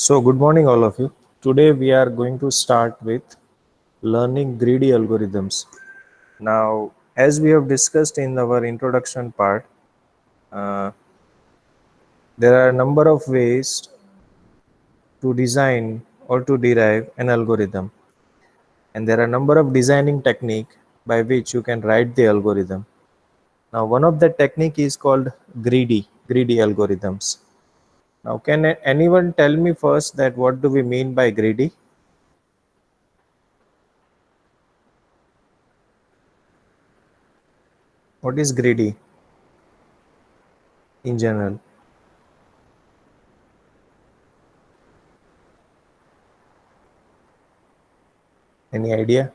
So, good morning, all of you. Today, we are going to start with learning greedy algorithms. Now, as we have discussed in our introduction part, uh, there are a number of ways to design or to derive an algorithm, and there are a number of designing technique by which you can write the algorithm. Now, one of the technique is called greedy algorithms. Now, can anyone tell me first that what do we mean by greedy? What is greedy in general? Any idea?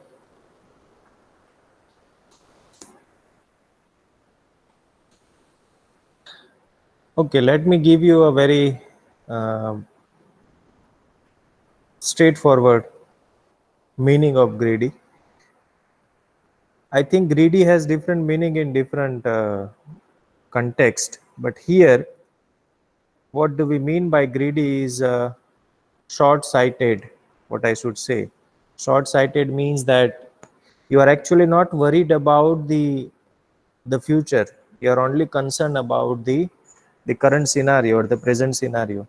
Okay, let me give you a very uh, straightforward meaning of greedy. I think greedy has different meaning in different context, but here, what do we mean by greedy is short-sighted. What I should say, short-sighted means that you are actually not worried about the future. You are only concerned about the current scenario or the present scenario.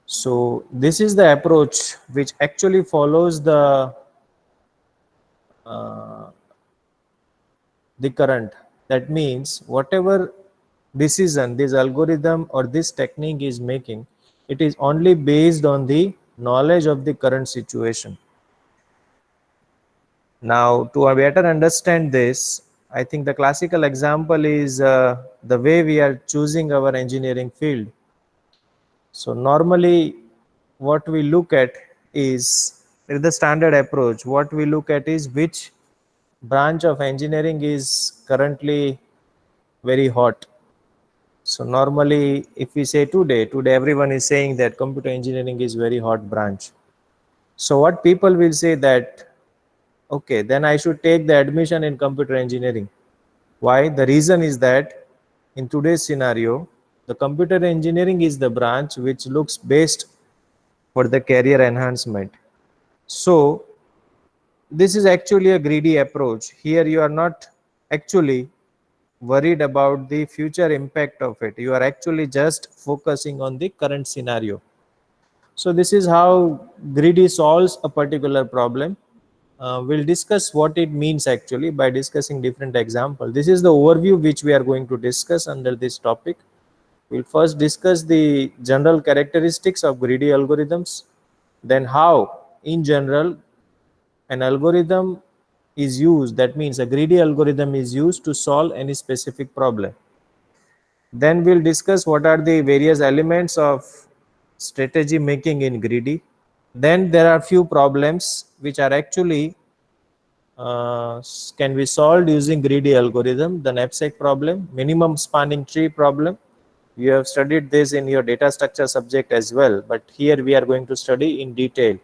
So this is the approach which actually follows uh, the current. That means whatever decision this algorithm or this technique is making, it is only based on the knowledge of the current situation. Now, to better understand this, I think the classical example is the way we are choosing our engineering field. So normally what we look at is the standard approach. What we look at is which branch of engineering is currently very hot. So normally if we say today everyone is saying that computer engineering is very hot branch. So what people will say that, okay, then I should take the admission in computer engineering. Why? The reason is that in today's scenario, the computer engineering is the branch which looks best for the career enhancement. So this is actually a greedy approach. Here you are not actually worried about the future impact of it. You are actually just focusing on the current scenario. So this is how greedy solves a particular problem. We'll discuss what it means actually by discussing different examples. This is the overview which we are going to discuss under this topic. We'll first discuss the general characteristics of greedy algorithms, then how in general an algorithm is used, that means a greedy algorithm is used to solve any specific problem. Then we'll discuss what are the various elements of strategy making in greedy. Then there are few problems which are actually can be solved using greedy algorithm. The knapsack problem, minimum spanning tree problem. You have studied this in your data structure subject as well, but here we are going to study in detail.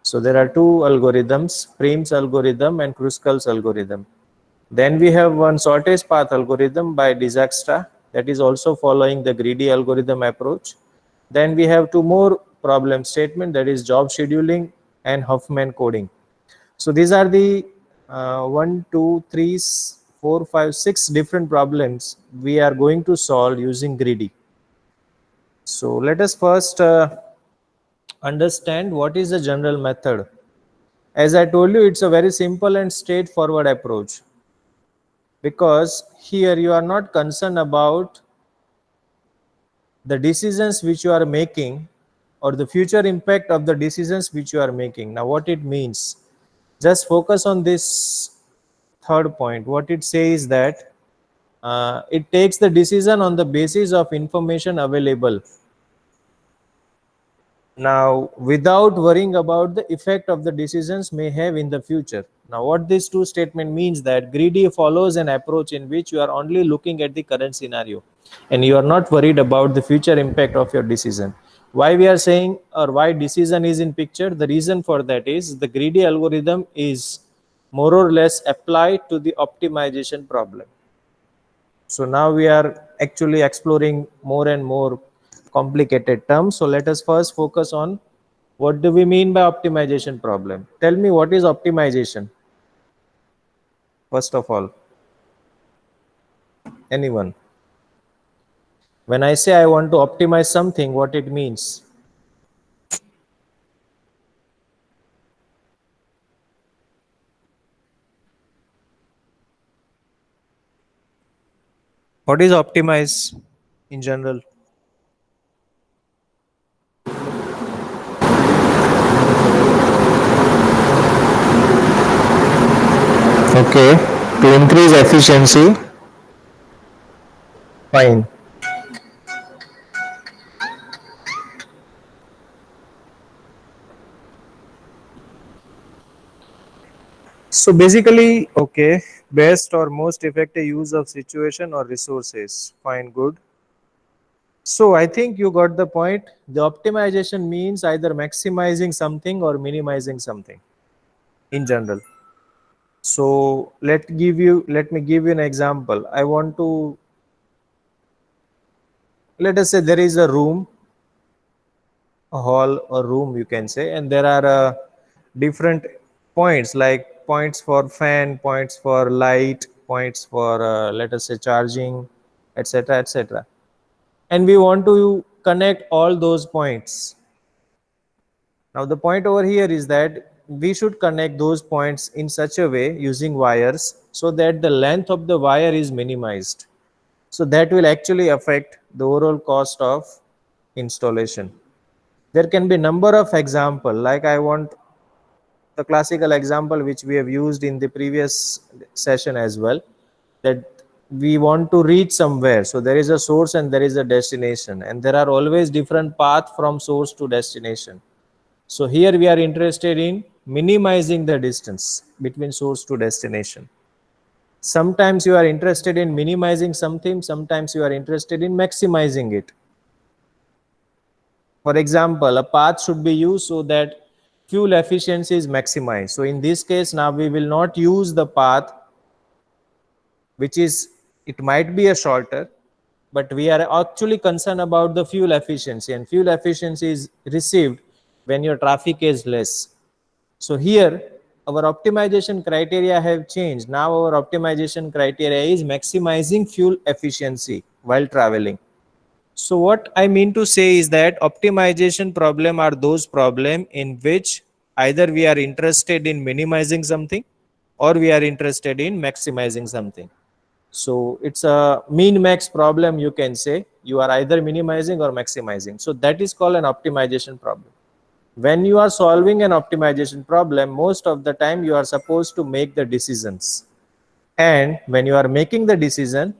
So there are two algorithms, Prim's algorithm and Kruskal's algorithm. Then we have one shortest path algorithm by Dijkstra, that is also following the greedy algorithm approach. Then we have two more problem statement, that is job scheduling and Huffman coding. So these are the 1, 2, 3, 4, 5, 6 different problems we are going to solve using greedy. So let us first understand what is the general method. As I told you, it's a very simple and straightforward approach, because here you are not concerned about the decisions which you are making or the future impact of the decisions which you are making. Now what it means, just focus on this third point. What it says that it takes the decision on the basis of information available, now without worrying about the effect of the decisions may have in the future. Now what this two statement means, that greedy follows an approach in which you are only looking at the current scenario and you are not worried about the future impact of your decision. Why we are saying, or why decision is in picture, the reason for that is the greedy algorithm is more or less applied to the optimization problem. So now we are actually exploring more and more complicated terms. So let us first focus on what do we mean by optimization problem. Tell me, what is optimization? First of all, anyone? When I say I want to optimize something, what it means? What is optimize in general? Okay, to increase efficiency. Fine. So basically, okay, best or most effective use of situation or resources. Fine, good. So I think you got the point. The optimization means either maximizing something or minimizing something in general. So let me give you an example. I want to, let us say there is a room, a hall or room you can say, and there are different points, like points for fan, points for light, points for let us say charging, etc, etc, and we want to connect all those points. Now the point over here is that we should connect those points in such a way using wires so that the length of the wire is minimized. So that will actually affect the overall cost of installation. There can be number of example, like I want the classical example which we have used in the previous session as well, that we want to reach somewhere. So there is a source and there is a destination, and there are always different path from source to destination. So here we are interested in minimizing the distance between source to destination. Sometimes you are interested in minimizing something, sometimes you are interested in maximizing it. For example, a path should be used so that fuel efficiency is maximized. So in this case, now we will not use the path which is, it might be a shorter, but we are actually concerned about the fuel efficiency, and fuel efficiency is received when your traffic is less. So here our optimization criteria have changed. Now our optimization criteria is maximizing fuel efficiency while traveling. So what I mean to say is that optimization problem are those problem in which either we are interested in minimizing something or we are interested in maximizing something. So it's a min max problem, you can say. You are either minimizing or maximizing. So that is called an optimization problem. When you are solving an optimization problem, most of the time you are supposed to make the decisions. And when you are making the decision,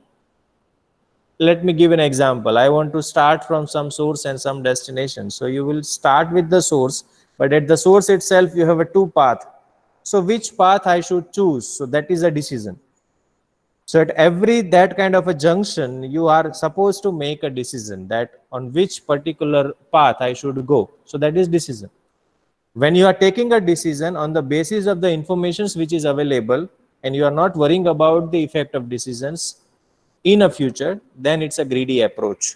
let me give an example. I want to start from some source and some destination. So you will start with the source, but at the source itself you have a two path. So which path I should choose? So that is a decision. So at every that kind of a junction, you are supposed to make a decision that on which particular path I should go. So that is decision. When you are taking a decision on the basis of the informations which is available, and you are not worrying about the effect of decisions in a future, then it's a greedy approach.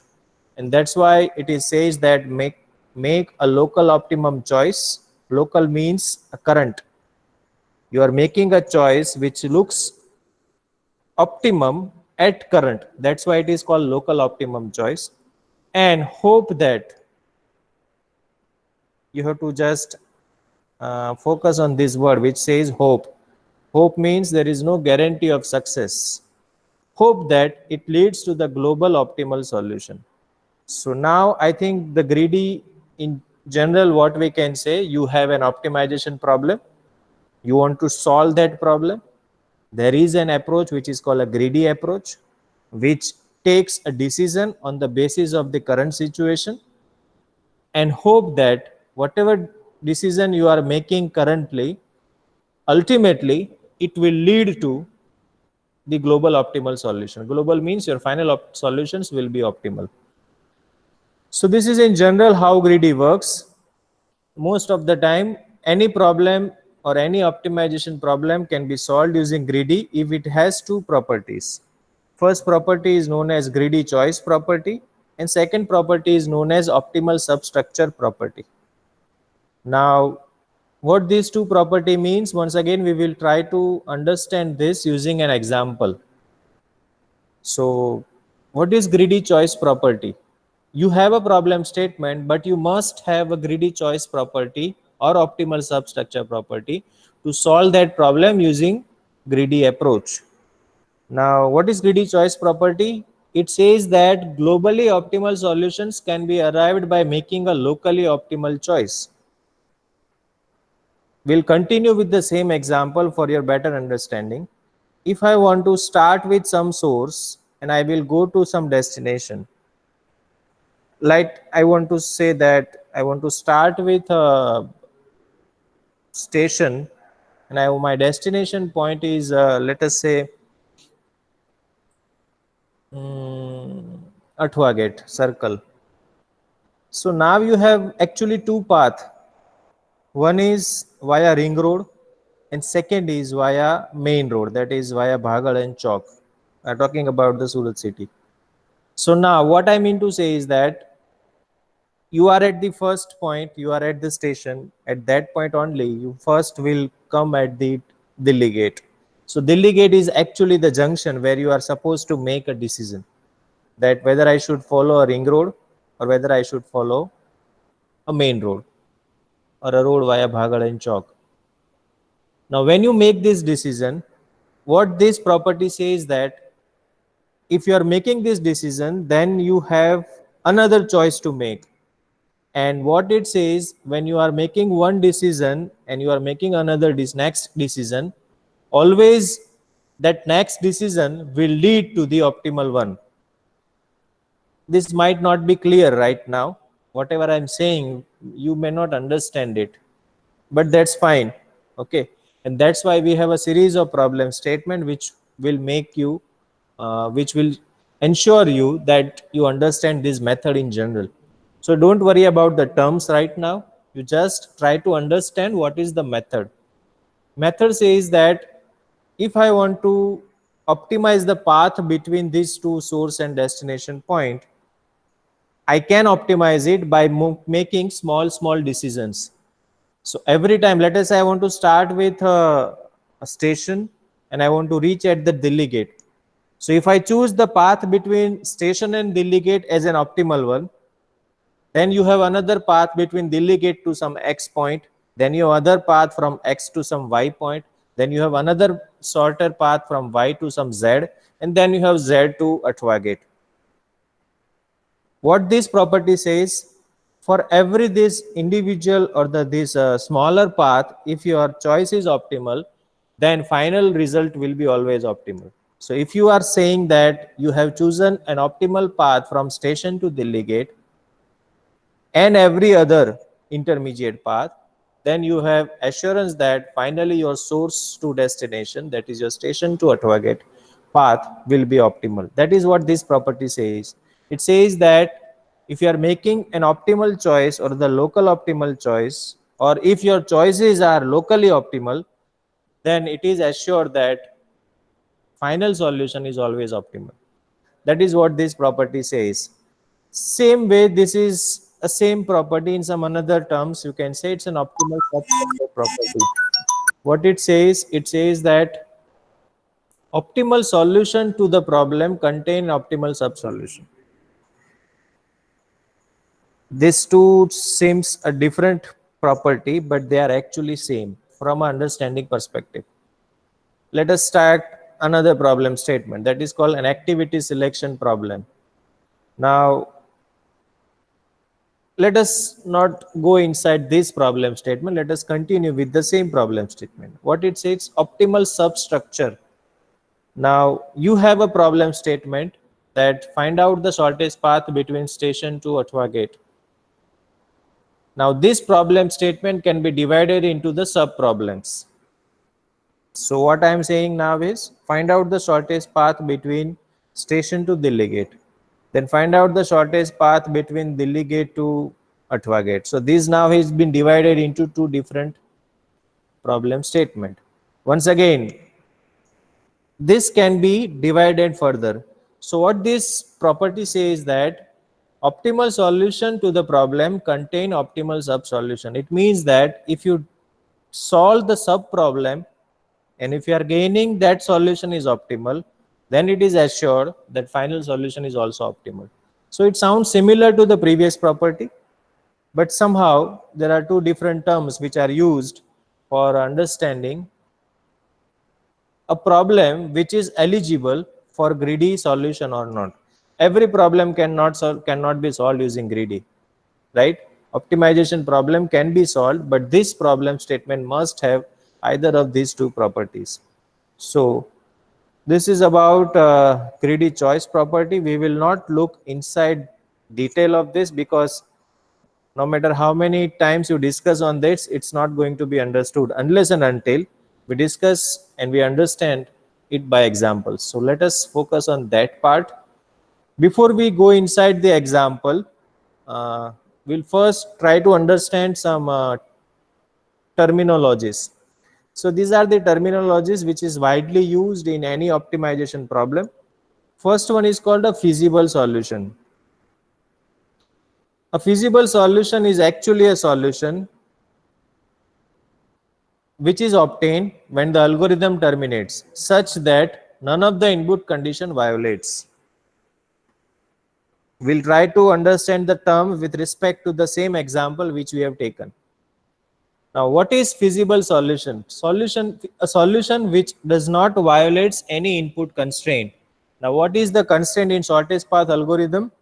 And that's why it is says that make a local optimum choice. Local means a current. You are making a choice which looks optimum at current. That's why it is called local optimum choice. And hope that you have to just focus on this word which says hope. Hope means there is no guarantee of success. Hope that it leads to the global optimal solution. So now I think the greedy, in general, what we can say, you have an optimization problem. You want to solve that problem. There is an approach which is called a greedy approach, which takes a decision on the basis of the current situation and hope that whatever decision you are making currently, ultimately it will lead to the global optimal solution. Global means your final solutions will be optimal. So this is in general how greedy works. Most of the time, any problem or any optimization problem can be solved using greedy if it has two properties. First property is known as greedy choice property, and second property is known as optimal substructure property. Now, what these two property means, once again we will try to understand this using an example. So what is greedy choice property? You have a problem statement, but you must have a greedy choice property or optimal substructure property to solve that problem using greedy approach. Now, what is greedy choice property? It says that globally optimal solutions can be arrived by making a locally optimal choice. We'll continue with the same example for your better understanding. If I want to start with some source and I will go to some destination, like I want to say that I want to start with a station and my destination point is let us say Athwa Gate circle. So now you have actually two paths. One is via ring road and second is via main road, that is via Bhagal and Chowk. I'm talking about the Surat city. So now what I mean to say is that you are at the first point, you are at the station. At that point only, you first will come at the Delhi gate. So Delhi gate is actually the junction where you are supposed to make a decision that whether I should follow a ring road or whether I should follow a main road or a road via Bhagal and Chowk. Now, when you make this decision, what this property says that if you are making this decision, then you have another choice to make. And what it says, when you are making one decision and you are making another next decision, always that next decision will lead to the optimal one. This might not be clear right now. Whatever I'm saying, you may not understand it, but that's fine. Okay. And that's why we have a series of problem statement which will make you, which will ensure you that you understand this method in general. So don't worry about the terms right now. You just try to understand what is the method. Method says that if I want to optimize the path between these two source and destination point, I can optimize it by making small decisions. So every time, let us say I want to start with a station and I want to reach at the Delhi gate. So if I choose the path between station and Delhi gate as an optimal one, then you have another path between Delhi gate to some X point, then you have other path from X to some Y point, then you have another shorter path from Y to some Z, and then you have Z to Athwa gate. What this property says, for every this individual or this smaller path, if your choice is optimal, then final result will be always optimal. So if you are saying that you have chosen an optimal path from station to Delhi gate and every other intermediate path, then you have assurance that finally your source to destination, that is your station to Athwa gate path, will be optimal. That is what this property says. It says that if you are making an optimal choice or the local optimal choice, or if your choices are locally optimal, then it is assured that final solution is always optimal. That is what this property says. Same way, this is a same property in some another terms. You can say it's an optimal substructure property. What it says that optimal solution to the problem contain optimal sub-solution. These two seems a different property, but they are actually same from an understanding perspective. Let us start another problem statement that is called an activity selection problem. Now, let us not go inside this problem statement. Let us continue with the same problem statement. What it says, optimal substructure. Now, you have a problem statement that find out the shortest path between station to Athwa gate. Now, this problem statement can be divided into the sub problems. So what I am saying now is find out the shortest path between station to Delhi gate. Then find out the shortest path between Delhi gate to Athwa gate. So this now has been divided into two different problem statement. Once again, this can be divided further. So what this property says that Optimal solution to the problem contain optimal sub solution. It means that if you solve the sub problem and if you are gaining that solution is optimal, then it is assured that final solution is also optimal. So it sounds similar to the previous property, but somehow there are two different terms which are used for understanding a problem which is eligible for greedy solution or not. Every problem cannot be solved using greedy, right? Optimization problem can be solved, but this problem statement must have either of these two properties. So this is about greedy choice property. We will not look inside detail of this because no matter how many times you discuss on this, it's not going to be understood unless and until we discuss and we understand it by examples. So let us focus on that part. Before we go inside the example, we'll first try to understand some terminologies. So these are the terminologies which is widely used in any optimization problem. First one is called a feasible solution. A feasible solution is actually a solution which is obtained when the algorithm terminates such that none of the input condition violates. We'll try to understand the term with respect to the same example which we have taken. Now, what is feasible solution? A solution which does not violates any input constraint. Now, what is the constraint in shortest path algorithm?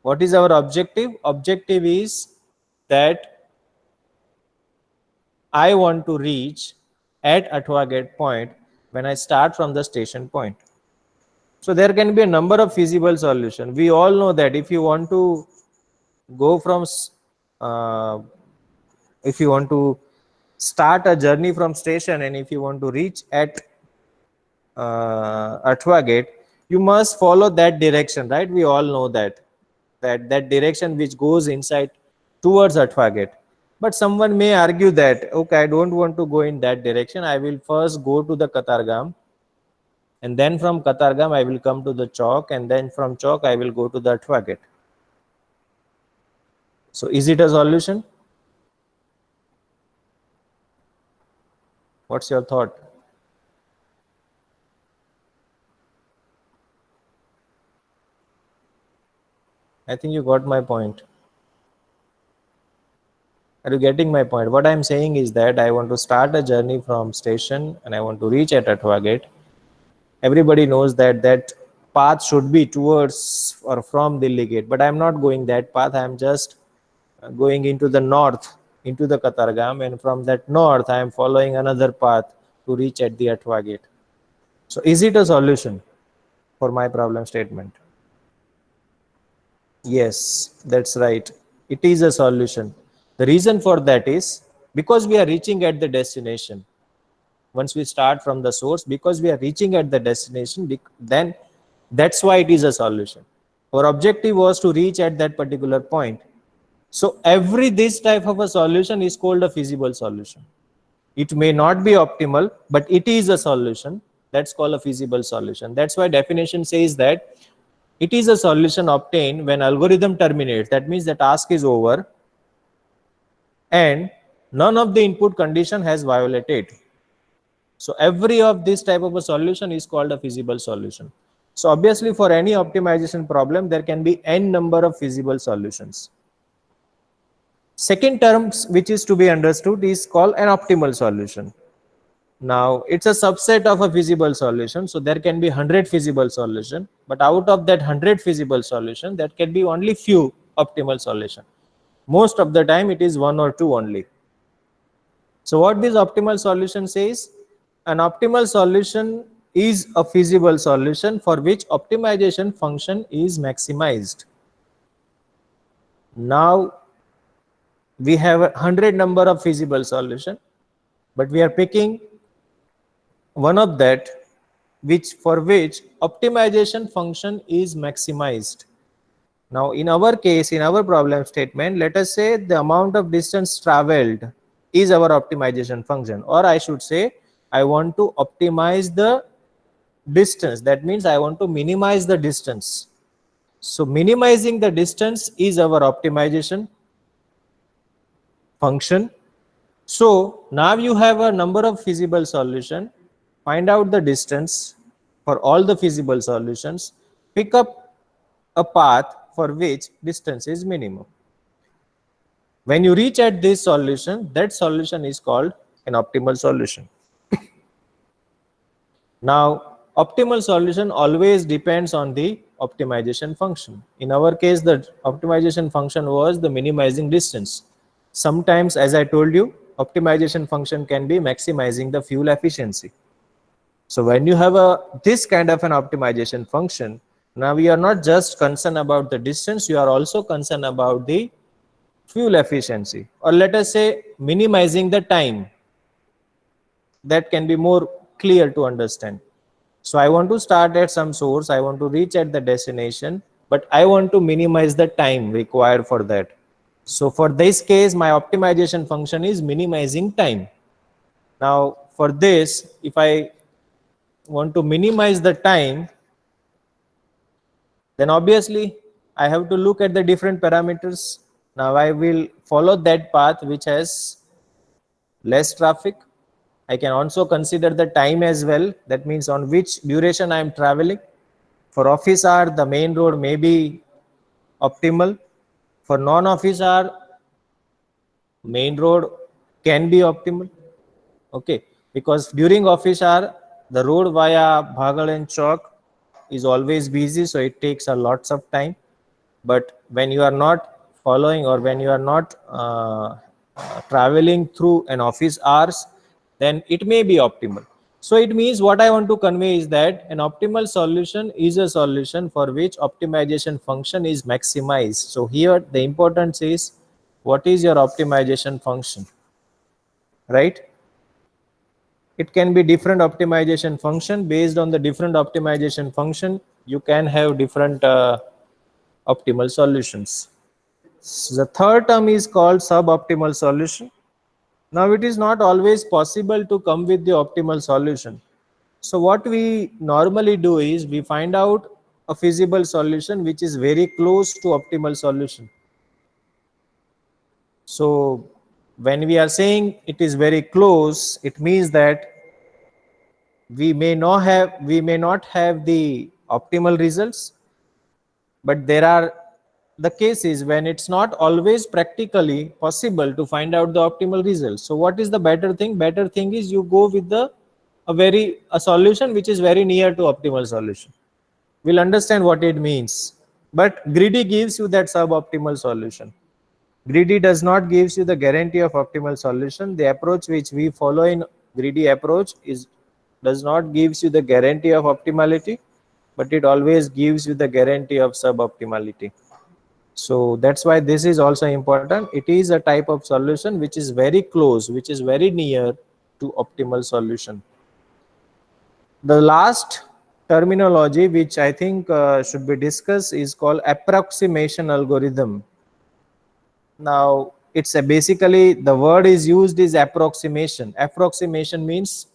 What is our objective? Objective is that I want to reach at Athwa gate point when I start from the station point. So there can be a number of feasible solutions. We all know that if you want to go from, if you want to start a journey from station and if you want to reach at Athwa gate, you must follow that direction, right? We all know that direction which goes inside towards Athwa gate. But someone may argue that, okay, I don't want to go in that direction. I will first go to the Katargam, and then from Katargam I will come to the Chowk, and then from Chowk I will go to the Athwa gate. So is it a solution? What's your thought? I think you got my point. Are you getting my point? What I'm saying is that I want to start a journey from station and I want to reach at Athwa gate. Everybody knows that that path should be towards or from Delhi gate, but I'm not going that path. I'm just going into the north, into the Katargam, and from that north I am following another path to reach at the Athwa gate. So is it a solution for my problem statement? Yes, that's right. It is a solution. The reason for that is because we are reaching at the destination. Once we start from the source, because we are reaching at the destination, then that's why it is a solution. Our objective was to reach at that particular point. So every this type of a solution is called a feasible solution. It may not be optimal, but it is a solution. That's called a feasible solution. That's why definition says that it is a solution obtained when algorithm terminates. That means the task is over and none of the input condition has violated. So every of this type of a solution is called a feasible solution. So obviously for any optimization problem, there can be n number of feasible solutions. Second term which is to be understood is called an optimal solution. Now it's a subset of a feasible solution. So there can be 100 feasible solution, but out of that 100 feasible solution, there can be only few optimal solution. Most of the time it is one or two only. So what this optimal solution says? An optimal solution is a feasible solution for which optimization function is maximized. Now we have 100 number of feasible solution, but we are picking one of that for which optimization function is maximized. Now in our case, in our problem statement, let us say the amount of distance traveled is our optimization function, or I should say I want to optimize the distance. That means I want to minimize the distance. So minimizing the distance is our optimization function. So now you have a number of feasible solution. Find out the distance for all the feasible solutions. Pick up a path for which distance is minimum. When you reach at this solution, that solution is called an optimal solution. Now, optimal solution always depends on the optimization function. In our case, the optimization function was the minimizing distance. Sometimes, as I told you, optimization function can be maximizing the fuel efficiency. So when you have this kind of an optimization function, now we are not just concerned about the distance, you are also concerned about the fuel efficiency, or let us say minimizing the time. That can be more clear to understand. So I want to start at some source, I want to reach at the destination, but I want to minimize the time required for that. So for this case, my optimization function is minimizing time. Now for this, if I want to minimize the time, then obviously I have to look at the different parameters. Now I will follow that path which has less traffic. I can also consider the time as well. That means on which duration I am traveling. For office hour, the main road may be optimal. For non-office hour, main road can be optimal. Okay, because during office hour, the road via Bhagal and Chowk is always busy, so it takes a lots of time. But when you are not following, or when you are not traveling through an office hours, then it may be optimal. So it means what I want to convey is that an optimal solution is a solution for which optimization function is maximized. So here the importance is, what is your optimization function, right? It can be different optimization function. Based on the different optimization function, you can have different optimal solutions. So the third term is called suboptimal solution. Now it is not always possible to come with the optimal solution. So what we normally do is we find out a feasible solution which is very close to optimal solution. So when we are saying it is very close, it means that we may not have the optimal results, but there are the cases when it's not always practically possible to find out the optimal result. So what is the better thing? Better thing is you go with a solution which is very near to optimal solution. We'll understand what it means. But greedy gives you that suboptimal solution. Greedy does not gives you the guarantee of optimal solution. The approach which we follow in greedy approach does not gives you the guarantee of optimality, but it always gives you the guarantee of suboptimality. So that's why this is also important. It is a type of solution which is very close, which is very near to optimal solution. The last terminology which I think should be discussed is called approximation algorithm. Now it's basically the word is used is approximation. Approximation means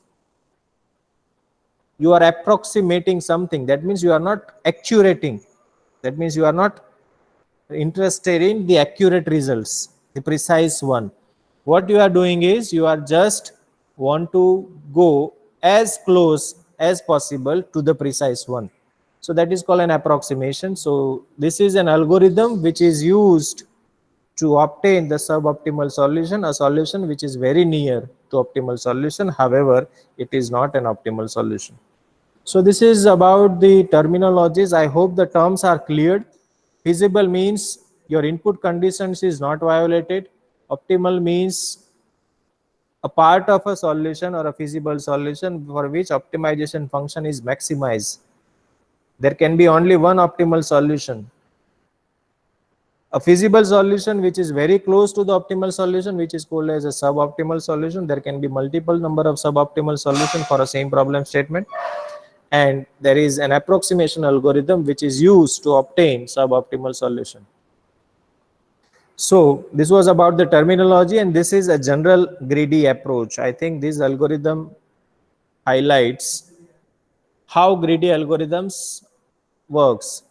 you are approximating something. That means you are not accurating. That means you are not interested in the accurate results, the precise one. What you are doing is you are just want to go as close as possible to the precise one. So that is called an approximation. So this is an algorithm which is used to obtain the suboptimal solution, a solution which is very near to optimal solution. However, it is not an optimal solution. So this is about the terminologies. I hope the terms are cleared. Feasible means your input conditions is not violated. Optimal means a part of a solution or a feasible solution for which optimization function is maximized. There can be only one optimal solution. A feasible solution which is very close to the optimal solution, which is called as a suboptimal solution. There can be multiple number of suboptimal solutions for a same problem statement. And there is an approximation algorithm which is used to obtain suboptimal solution. So this was about the terminology, and this is a general greedy approach. I think this algorithm highlights how greedy algorithms works.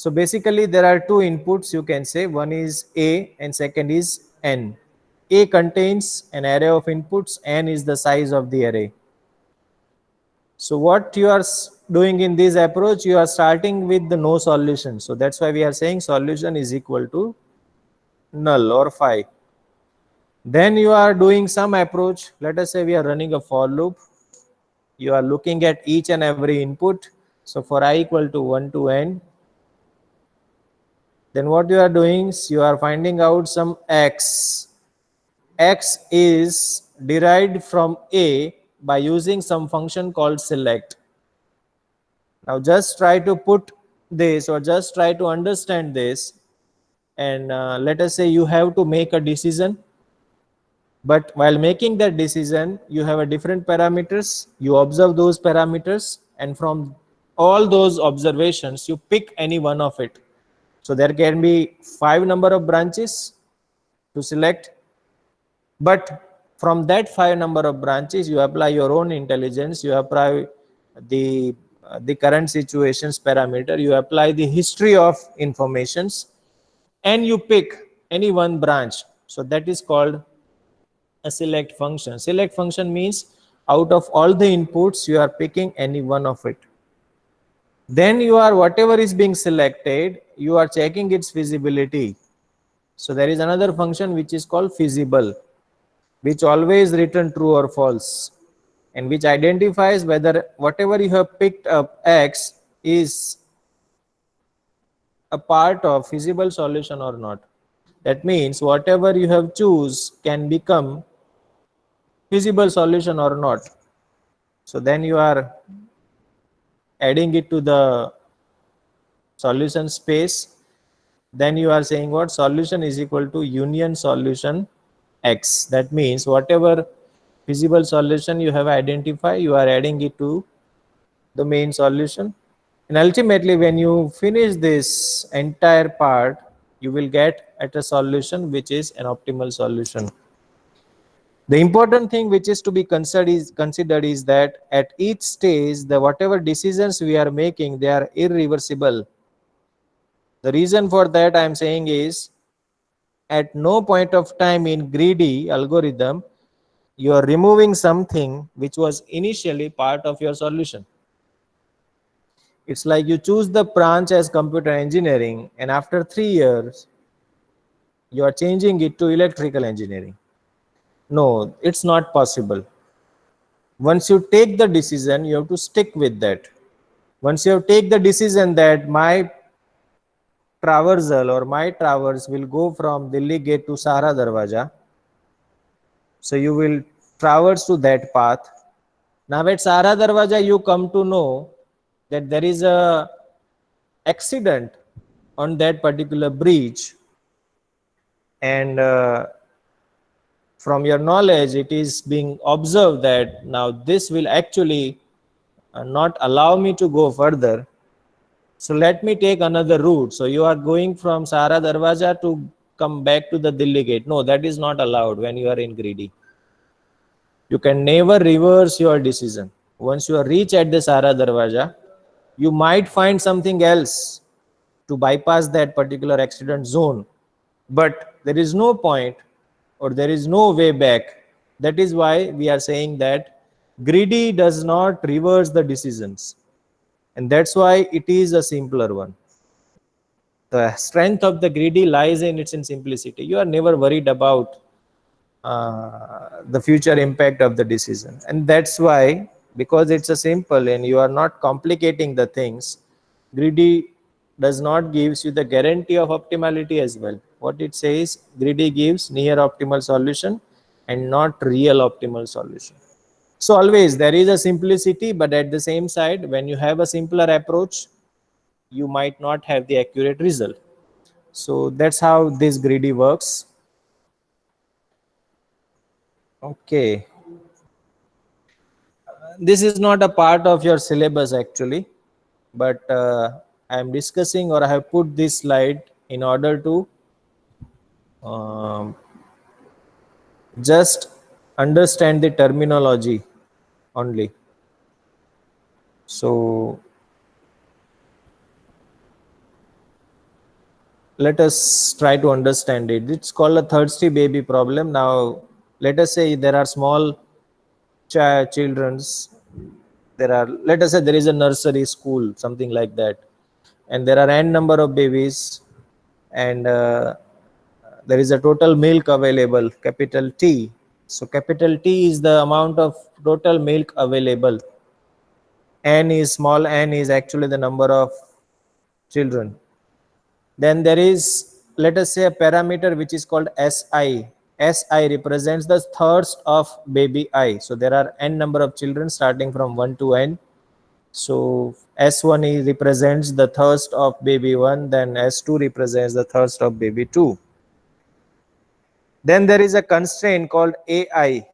So basically there are two inputs, you can say. One is A and second is N. A contains an array of inputs, N is the size of the array. So what you are doing in this approach, you are starting with the no solution. So that's why we are saying solution is equal to null or phi. Then you are doing some approach. Let us say we are running a for loop. You are looking at each and every input. So for I equal to 1 to n, then what you are doing is you are finding out some x. X is derived from A by using some function called select. Now just try to put this, or just try to understand this, and let us say you have to make a decision, but while making that decision you have a different parameters. You observe those parameters, and from all those observations you pick any one of it. So there can be 5 number of branches to select, but from that 5 number of branches you apply your own intelligence. You apply the current situations parameter, you apply the history of informations, and you pick any one branch. So that is called a select function. Select function means out of all the inputs you are picking any one of it. Then you are, whatever is being selected, you are checking its feasibility. So there is another function which is called feasible, which always return true or false, and which identifies whether whatever you have picked up x is a part of feasible solution or not. That means whatever you have choose can become feasible solution or not. So then you are adding it to the solution space. Then you are saying what? Solution is equal to union solution x. That means whatever feasible solution you have identified, you are adding it to the main solution. And ultimately when you finish this entire part, you will get at a solution which is an optimal solution. The important thing which is to be considered is that at each stage, the whatever decisions we are making, they are irreversible. The reason for that I am saying is, at no point of time in greedy algorithm, you are removing something which was initially part of your solution. It's like you choose the branch as computer engineering, and after 3 years, you are changing it to electrical engineering. No, it's not possible. Once you take the decision, you have to stick with that. Once you have take the decision that my traversal or my traverse will go from Delhi Gate to Sahara Darwaja, so you will traverse to that path. Now at Sahara Darwaja, you come to know that there is a accident on that particular bridge, and from your knowledge it is being observed that now this will actually not allow me to go further, so let me take another route. So you are going from Sahara Darwaja to come back to the Delhi Gate. No, that is not allowed when you are in greedy. You can never reverse your decision. Once you are reach at the Sahara Darwaja, you might find something else to bypass that particular accident zone, but there is no point, or there is no way back. That is why we are saying that greedy does not reverse the decisions, and that's why it is a simpler one. The strength of the greedy lies in its in simplicity. You are never worried about the future impact of the decision, and that's why, because it's a simple and you are not complicating the things, greedy does not gives you the guarantee of optimality as well. What it says, greedy gives near optimal solution and not real optimal solution. So always there is a simplicity, but at the same side, when you have a simpler approach, you might not have the accurate result. So that's how this greedy works. Okay, this is not a part of your syllabus actually, but I am discussing, or I have put this slide in order to um, just understand the terminology only. So let us try to understand it. It's called a thirsty baby problem. Now, let us say there are small children's. There are, let us say there is a nursery school, something like that, and there are n number of babies, and there is a total milk available, capital T. So capital T is the amount of total milk available. N is small n is actually the number of children. Then there is, let us say, a parameter which is called SI. SI represents the thirst of baby I. So there are n number of children starting from 1 to n. So S1 represents the thirst of baby 1, then S2 represents the thirst of baby 2. Then there is a constraint called AI.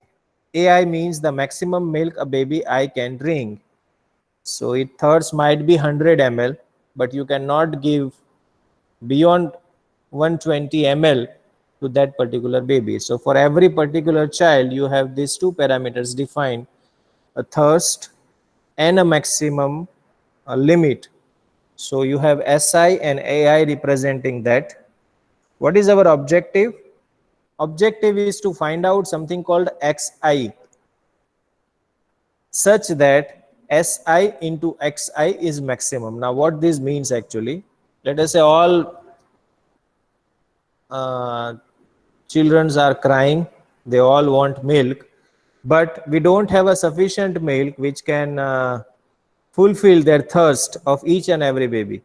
AI means the maximum milk a baby I can drink. So its thirst might be 100 ml, but you cannot give beyond 120 ml to that particular baby. So for every particular child, you have these two parameters defined, a thirst and a maximum limit. So you have SI and AI representing that. What is our objective? Objective is to find out something called XI, such that SI into XI is maximum. Now what this means actually, let us say all children are crying, they all want milk, but we don't have a sufficient milk which can fulfill their thirst of each and every baby.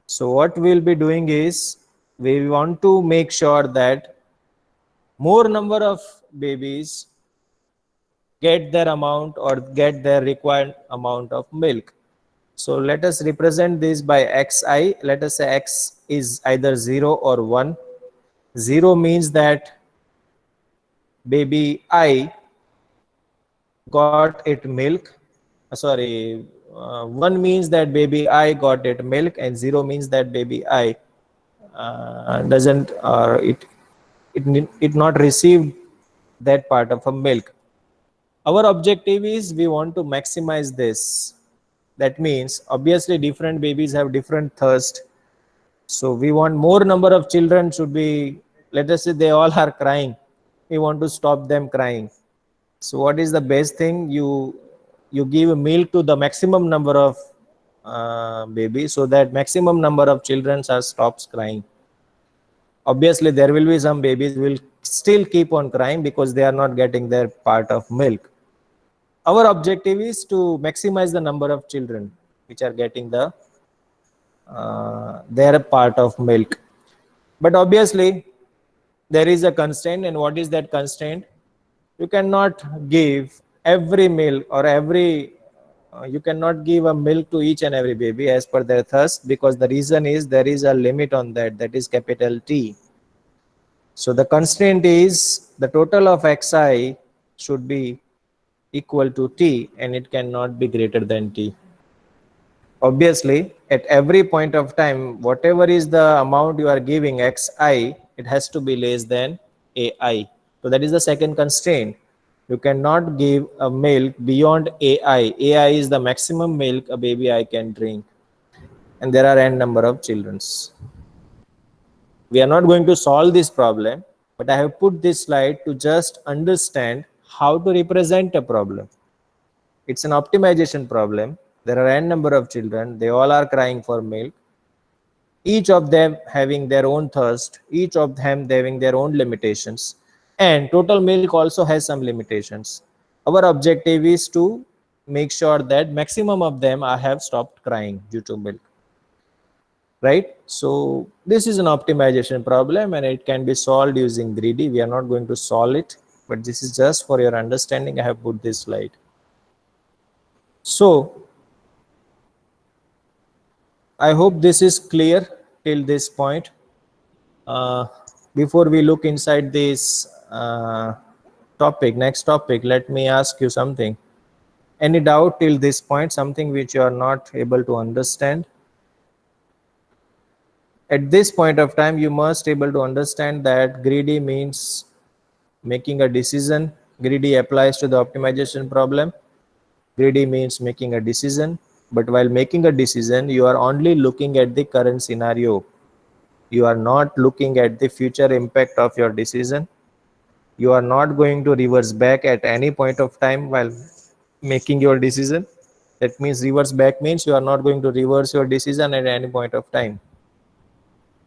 So what we'll be doing is, we want to make sure that more number of babies get their amount or get their required amount of milk. So let us represent this by xi. Let us say x is either 0 or 1. 0 means that baby I got it milk. 1 means that baby I got it milk, and 0 means that baby I doesn't, or it not received that part of a milk. Our objective is we want to maximize this. That means obviously different babies have different thirst. So we want more number of children should be, let us say they all are crying. We want to stop them crying. So what is the best thing? You give milk to the maximum number of babies, so that maximum number of children are stops crying. Obviously there will be some babies will still keep on crying because they are not getting their part of milk. Our objective is to maximize the number of children which are getting their part of milk. But obviously there is a constraint, and what is that constraint? You cannot give every milk or you cannot give a milk to each and every baby as per their thirst, because the reason is there is a limit on that, that is capital T. So the constraint is the total of xi should be equal to T, and it cannot be greater than T. Obviously at every point of time, whatever is the amount you are giving xi, it has to be less than ai. So that is the second constraint. You cannot give a milk beyond ai. Ai is the maximum milk a baby I can drink, and there are n number of children. We are not going to solve this problem, but I have put this slide to just understand how to represent a problem. It's an optimization problem. There are n number of children. They all are crying for milk. Each of them having their own thirst. Each of them having their own limitations. And total milk also has some limitations. Our objective is to make sure that maximum of them have stopped crying due to milk. Right? So this is an optimization problem, and it can be solved using greedy. We are not going to solve it, but this is just for your understanding. I have put this slide. So I hope this is clear till this point. Before we look inside this next topic, let me ask you something. Any doubt till this point, something which you are not able to understand? At this point of time, you must able to understand that greedy means making a decision. Greedy applies to the optimization problem. Greedy means making a decision, but while making a decision, you are only looking at the current scenario. You are not looking at the future impact of your decision. You are not going to reverse back at any point of time while making your decision. That means reverse back means you are not going to reverse your decision at any point of time.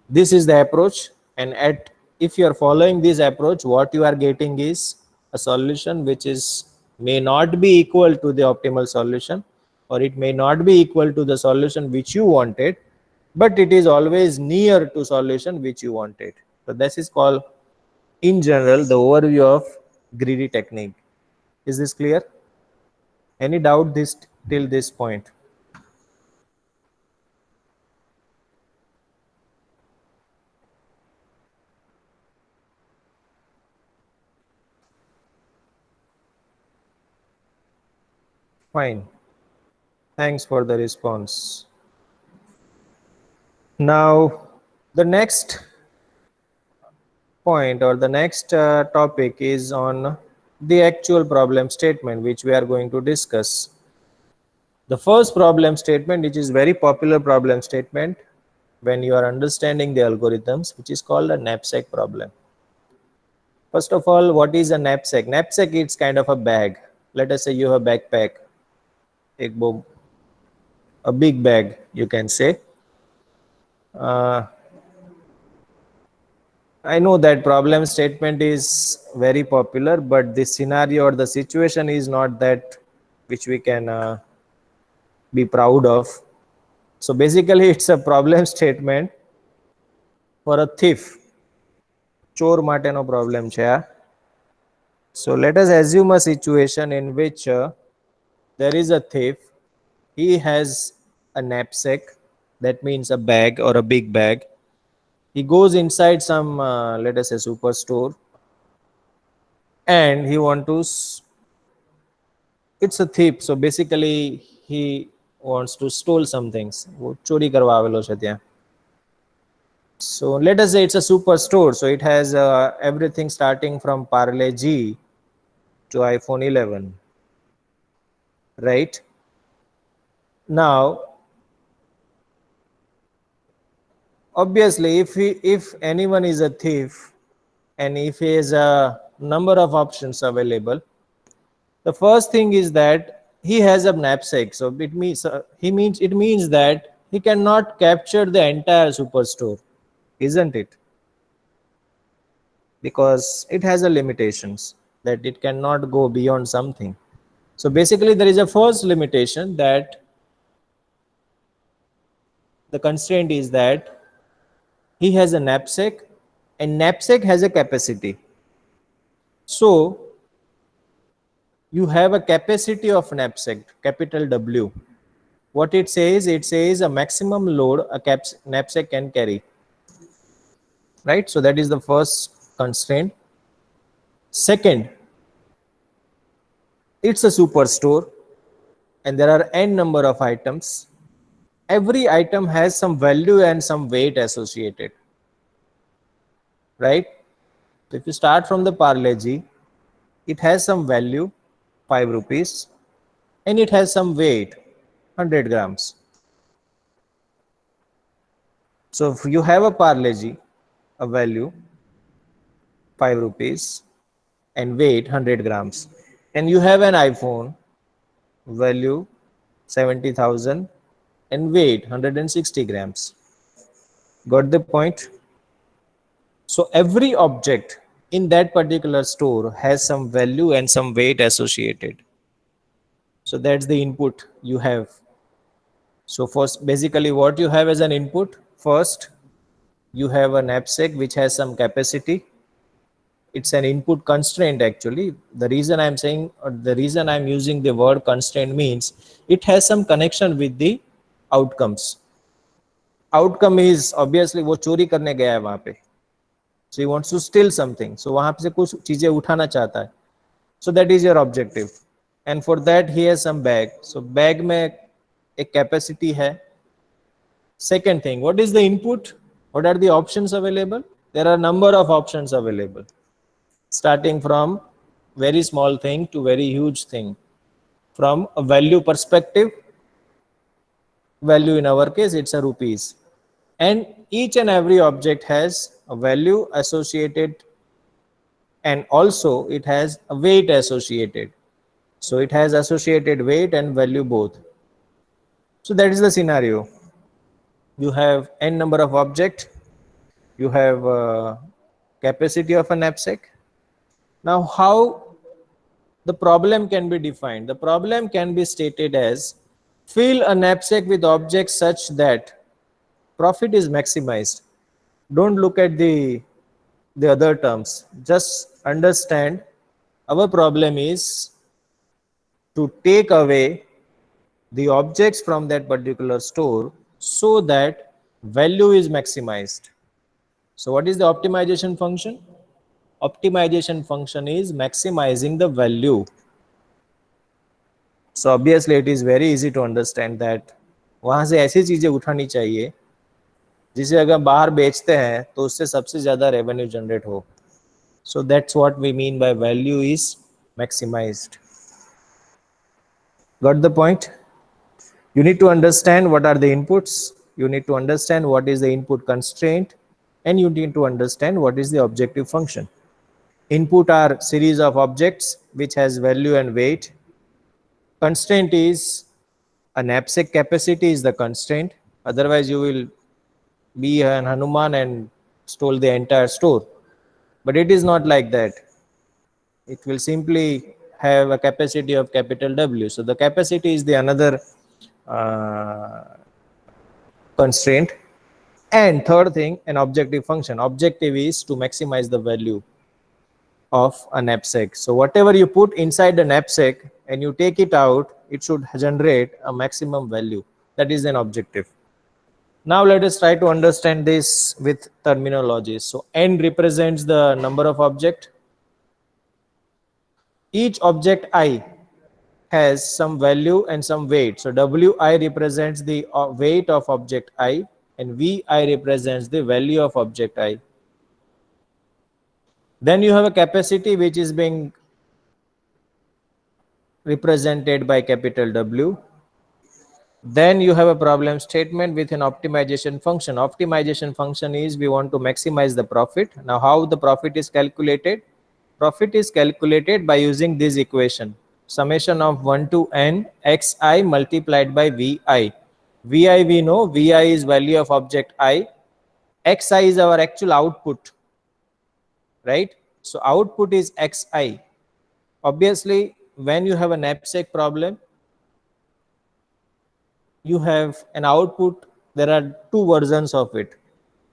This is the approach, and at if you are following this approach, what you are getting is a solution which is may not be equal to the optimal solution, or it may not be equal to the solution which you wanted, but it is always near to solution which you wanted. So this is called, in general, the overview of greedy technique. Is this clear? Any doubt this till this point? Fine. Thanks for the response. Now, the next point or the next topic is on the actual problem statement which we are going to discuss. The first problem statement, which is very popular problem statement when you are understanding the algorithms, which is called a knapsack problem. First of all, what is a knapsack? Knapsack is kind of a bag. Let us say you have a backpack, a big bag, you can say. I know that problem statement is very popular, but the scenario or the situation is not that which we can be proud of. So basically, it's a problem statement for a thief. ચોર માટેનો problem છે આ. So let us assume a situation in which there is a thief. He has a knapsack, that means a bag or a big bag. He goes inside some, let us say, superstore, and he want to. It's a thief, so basically he wants to steal some things. वो चोरी करवा आवेलो છે ત્યાં. So let us say it's a superstore. So it has everything starting from Parle G to iPhone 11, right? Now, obviously, if anyone is a thief and if he has a number of options available, the first thing is that he has a knapsack. So it means it means that he cannot capture the entire superstore, isn't it? Because it has a limitations that it cannot go beyond something. So basically, there is a first limitation, that the constraint is that he has a knapsack, and knapsack has a capacity. So you have a capacity of knapsack, capital W. What it says a maximum load a knapsack can carry, right? So that is the first constraint. Second, it's a superstore and there are n number of items. Every item has some value and some weight associated, right? So if you start from the Parle G, it has some value, 5 rupees, and it has some weight, 100 grams. So if you have a Parle G, a value 5 rupees and weight 100 grams, and you have an iPhone, value 70,000 and weight 160 grams. Got the point? So every object in that particular store has some value and some weight associated. So that's the input you have. So first, basically what you have as an input, first you have a knapsack which has some capacity. It's an input constraint actually. The reason I'm saying, or the reason I'm using the word constraint means it has some connection with the outcomes. Outcome is obviously वो चोरी करने गया है वहां पे. So he wants to steal something. So वहां पे से कुछ चीजें उठाना चाहता है. So that is your objective. And for that he has some bag. So bag में एक capacity है. Second thing, what is the input? What are the options available? There are a number of options available, starting from very small thing to very huge thing. From a value perspective, value in our case, it's a rupees. and each and every object has a value associated, and also it has a weight associated. So it has associated weight and value both. So that is the scenario. You have n number of object, you have capacity of a knapsack. Now how the problem can be defined? The problem can be stated as fill a knapsack with objects such that profit is maximized. Don't look at the other terms, just understand our problem is to take away the objects from that particular store so that value is maximized. So what is the optimization function? Optimization function is maximizing the value. So obviously it is very easy to understand that वहां से ऐसी चीजें उठानी चाहिए जिसे अगर बाहर बेचते हैं तो उससे सबसे ज्यादा रेवेन्यू जनरेट हो. So that's what we mean by value is maximized. Got the point? You need to understand what are the inputs, you need to understand what is the input constraint, and you need to understand what is the objective function. Input are series of objects which has value and weight. Constraint is a knapsack capacity is the constraint. Otherwise, you will be an Hanuman and stole the entire store. But it is not like that. It will simply have a capacity of capital W. So the capacity is the another constraint. And third thing, an objective function. Objective is to maximize the value of a knapsack. So whatever you put inside the knapsack and you take it out, it should generate a maximum value. That is an objective. Now let us try to understand this with terminologies. So n represents the number of object. Each object I has some value and some weight. So Wi represents the weight of object I, and Vi represents the value of object I. Then you have a capacity which is being represented by capital W. Then you have a problem statement with an optimization function. Optimization function is we want to maximize the profit. Now how the profit is calculated? Profit is calculated by using this equation. Summation of 1 to n xi multiplied by Vi. Vi we know, Vi is value of object I. Xi is our actual output, right? So output is xi. Obviously, when you have a knapsack problem, you have an output. There are two versions of it.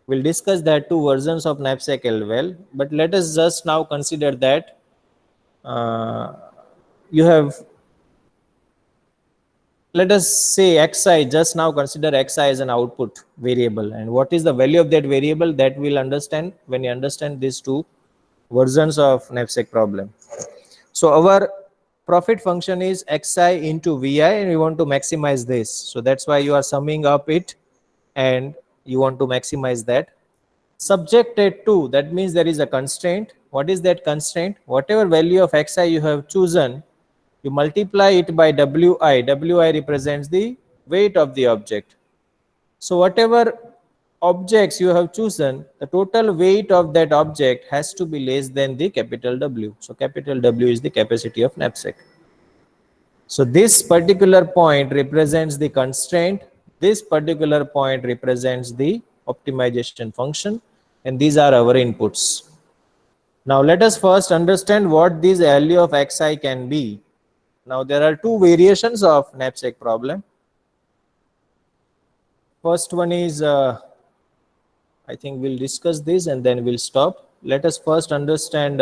We'll discuss that two versions of knapsack as well. But let us just now consider that you have, let us say xi, just now consider xi as an output variable, and what is the value of that variable, that we'll understand when you understand these two versions of knapsack problem. So our profit function is xi into Vi, and we want to maximize this. So that's why you are summing up it and you want to maximize that. Subjected to, that means there is a constraint. What is that constraint? Whatever value of xi you have chosen, you multiply it by Wi. Wi represents the weight of the object. So whatever objects you have chosen, the total weight of that object has to be less than the capital W. So capital W is the capacity of knapsack. So this particular point represents the constraint. This particular point represents the optimization function, and these are our inputs. Now let us first understand what this value of xi can be. Now there are two variations of knapsack problem. First one is, I think we'll discuss this and then we'll stop. Let us first understand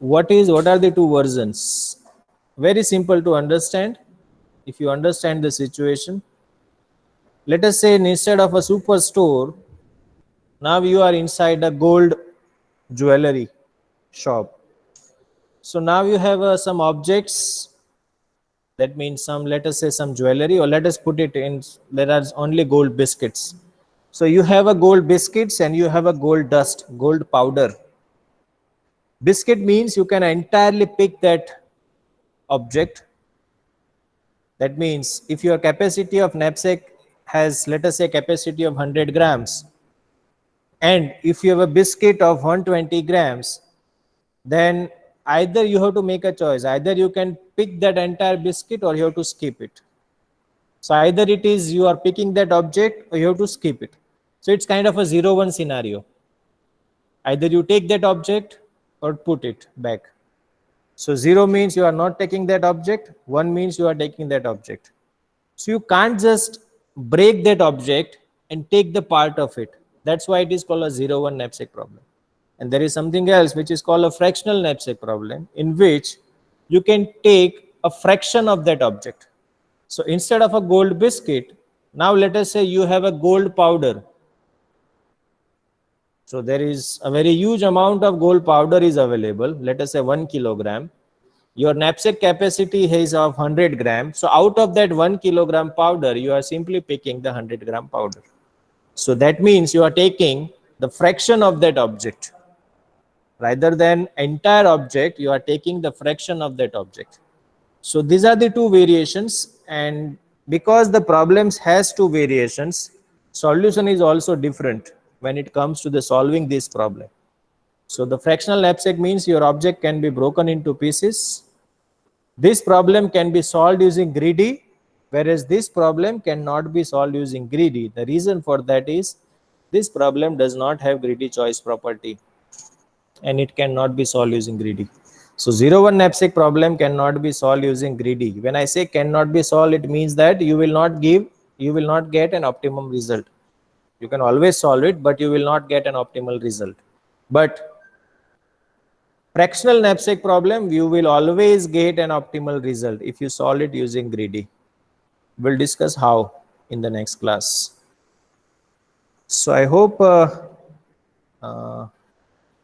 what are the two versions. Very simple to understand. If you understand the situation, let us say instead of a superstore, now you are inside a gold jewelry shop. So now you have some objects. That means some, let us say some jewelry, or let us put it in, there are only gold biscuits. So you have a gold biscuits and you have a gold dust, gold powder. Biscuit means you can entirely pick that object. That means if your capacity of knapsack has, let us say, capacity of 100 grams, and if you have a biscuit of 120 grams, then either you have to make a choice. Either you can pick that entire biscuit or you have to skip it. So either it is you are picking that object or you have to skip it. So it's kind of a 0-1 scenario. Either you take that object or put it back. So 0 means you are not taking that object, 1 means you are taking that object. So you can't just break that object and take the part of it. That's why it is called a 0-1 knapsack problem. And there is something else which is called a fractional knapsack problem, in which you can take a fraction of that object. So instead of a gold biscuit, now let us say you have a gold powder. So there is a very huge amount of gold powder is available, let us say 1 kilogram. Your knapsack capacity is of 100 grams. So out of that 1 kilogram powder, you are simply picking the 100-gram powder. So that means you are taking the fraction of that object. Rather than entire object, you are taking the fraction of that object. So these are the two variations, and because the problems has two variations, solution is also different when it comes to the solving this problem. So the fractional knapsack means your object can be broken into pieces. This problem can be solved using greedy, whereas this problem cannot be solved using greedy. The reason for that is this problem does not have greedy choice property, and it cannot be solved using greedy. So 0-1 knapsack problem cannot be solved using greedy. When I say cannot be solved, it means that you will not get an optimum result. You can always solve it, but you will not get an optimal result. But fractional knapsack problem, you will always get an optimal result if you solve it using greedy. We'll discuss how in the next class. So I hope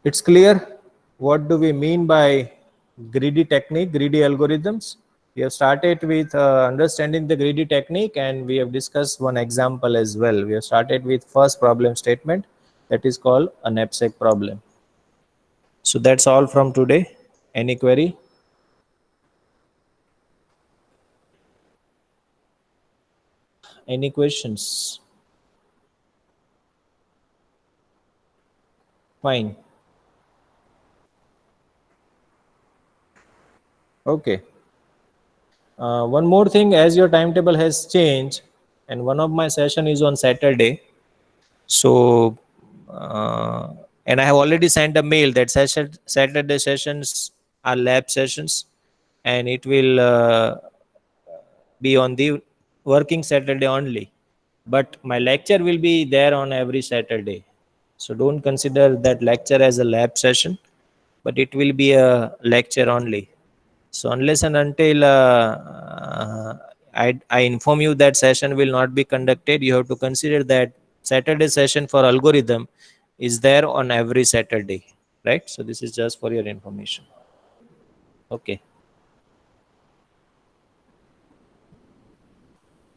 it's clear what do we mean by greedy technique, greedy algorithms. We have started with understanding the greedy technique, and we have discussed one example as well. We have started with first problem statement, that is called a knapsack problem. So that's all from today. Any query? Any questions? Fine. Okay. One more thing, as your timetable has changed, and one of my session is on Saturday. So, and I have already sent a mail that Saturday sessions are lab sessions, and it will be on the working Saturday only. But my lecture will be there on every Saturday. So don't consider that lecture as a lab session, but it will be a lecture only. So unless and until I inform you that session will not be conducted, you have to consider that Saturday session for algorithm is there on every Saturday, right? So this is just for your information. Okay.